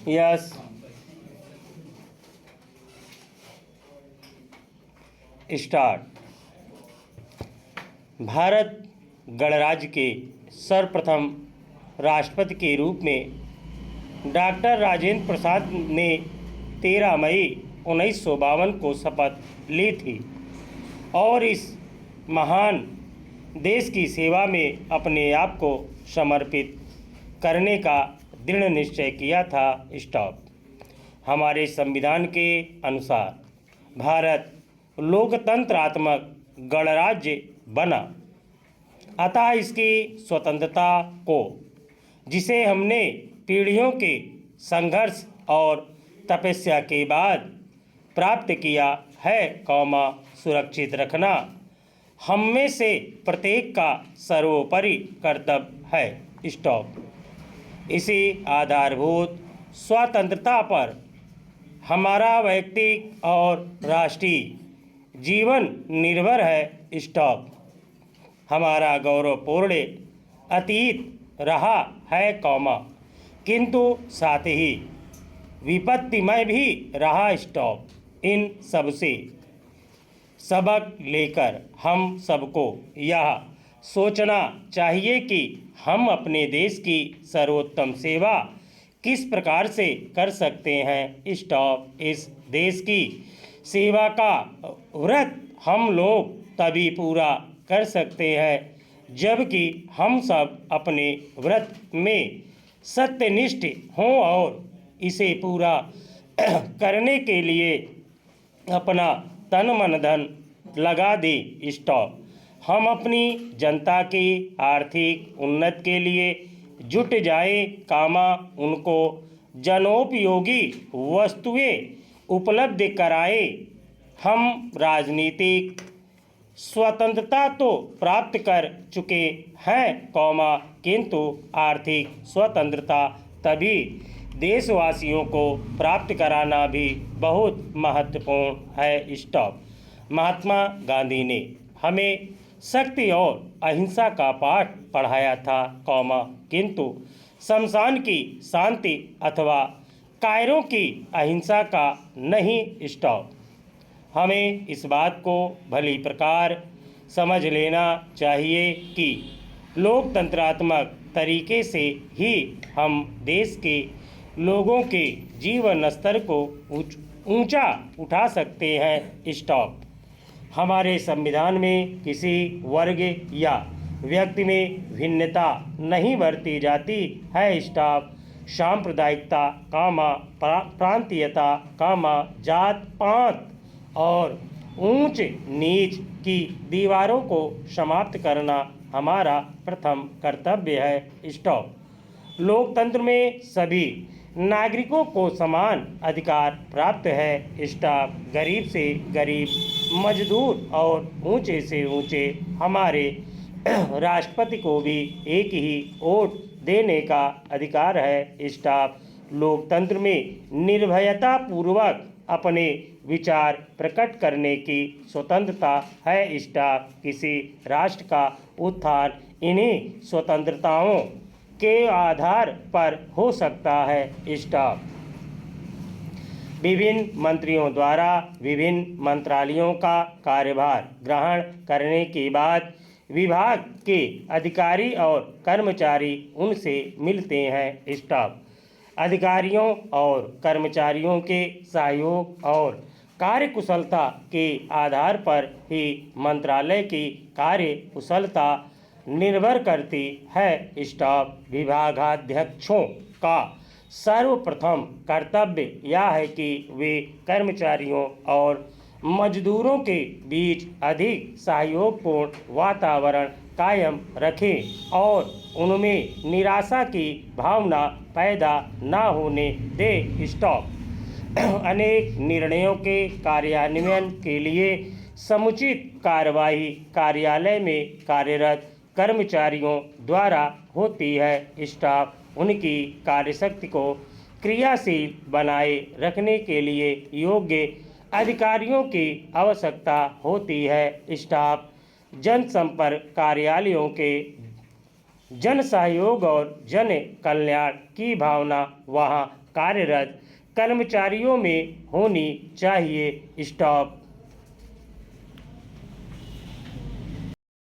Yes start. Bharat गणराज्य के सर्वप्रथम राष्ट्रपति के रूप में डॉक्टर राजेंद्र प्रसाद ने 13 मई 1952 को शपथ ली थी और इस महान देश की सेवा में अपने आप को समर्पित करने का दृढ़ निश्चय किया था। स्टॉप। हमारे संविधान के अनुसार भारत लोकतंत्रात्मक गणराज्य बना, अतः इसकी स्वतंत्रता को, जिसे हमने पीढ़ियों के संघर्ष और तपस्या के बाद प्राप्त किया है, सुरक्षित रखना हम में से प्रत्येक का सर्वोपरि कर्तव्य है। स्टॉप। इसी आधारभूत स्वतंत्रता पर हमारा वैयक्तिक और राष्ट्रीय जीवन निर्भर है। स्टॉप। हमारा गौरवपूर्ण अतीत रहा है, किंतु साथ ही विपत्तिमय भी रहा। स्टॉप। इन सबसे सबक लेकर हम सबको यह सोचना चाहिए कि हम अपने देश की सर्वोत्तम सेवा किस प्रकार से कर सकते हैं। स्टॉप। इस देश की सेवा का व्रत हम लोग तभी पूरा कर सकते हैं जबकि हम सब अपने व्रत में सत्यनिष्ठ हों और इसे पूरा करने के लिए अपना तन मन धन लगा दें। स्टॉप। हम अपनी जनता की आर्थिक उन्नति के लिए जुट जाए, उनको जनोपयोगी वस्तुएं उपलब्ध कराए। हम राजनीतिक स्वतंत्रता तो प्राप्त कर चुके हैं, किंतु आर्थिक स्वतंत्रता तभी देशवासियों को प्राप्त कराना भी बहुत महत्वपूर्ण है। स्टॉप। महात्मा गांधी ने हमें शक्ति और अहिंसा का पाठ पढ़ाया था, किंतु शमशान की शांति अथवा कायरों की अहिंसा का नहीं। स्टॉप। हमें इस बात को भली प्रकार समझ लेना चाहिए कि लोकतंत्रात्मक तरीके से ही हम देश के लोगों के जीवन स्तर को ऊंचा उठा सकते हैं। स्टॉप। हमारे संविधान में किसी वर्ग या व्यक्ति में भिन्नता नहीं बरती जाती है। स्टॉप। सांप्रदायिकता, प्रांतीयता, जात पात और ऊंच नीच की दीवारों को समाप्त करना हमारा प्रथम कर्तव्य है। स्टॉप। लोकतंत्र में सभी नागरिकों को समान अधिकार प्राप्त है। स्टॉप। गरीब से गरीब, मजदूर और ऊंचे से ऊंचे हमारे राष्ट्रपति को भी एक ही वोट देने का अधिकार है। स्टॉप। लोकतंत्र में निर्भयता पूर्वक अपने विचार प्रकट करने की स्वतंत्रता है। स्टॉप। किसी राष्ट्र का उत्थान इन्हीं स्वतंत्रताओं के आधार पर हो सकता है। स्टॉप। विभिन्न मंत्रियों द्वारा विभिन्न मंत्रालयों का कार्यभार ग्रहण करने के बाद विभाग के अधिकारी और कर्मचारी उनसे मिलते हैं। स्टॉप। अधिकारियों और कर्मचारियों के सहयोग और कार्यकुशलता के आधार पर ही मंत्रालय की कार्यकुशलता निर्भर करती है। स्टॉप। विभागाध्यक्षों का सर्वप्रथम कर्तव्य यह है कि वे कर्मचारियों और मजदूरों के बीच अधिक सहयोगपूर्ण वातावरण कायम रखें और उनमें निराशा की भावना पैदा न होने दें। स्टॉप। अनेक निर्णयों के कार्यान्वयन के लिए समुचित कार्यवाही कार्यालय में कार्यरत कर्मचारियों द्वारा होती है। स्टॉप। उनकी कार्यशक्ति को क्रियाशील बनाए रखने के लिए योग्य अधिकारियों की आवश्यकता होती है। स्टॉप। जनसंपर्क कार्यालयों के जन सहयोग और जन कल्याण की भावना वहाँ कार्यरत कर्मचारियों में होनी चाहिए। स्टॉप।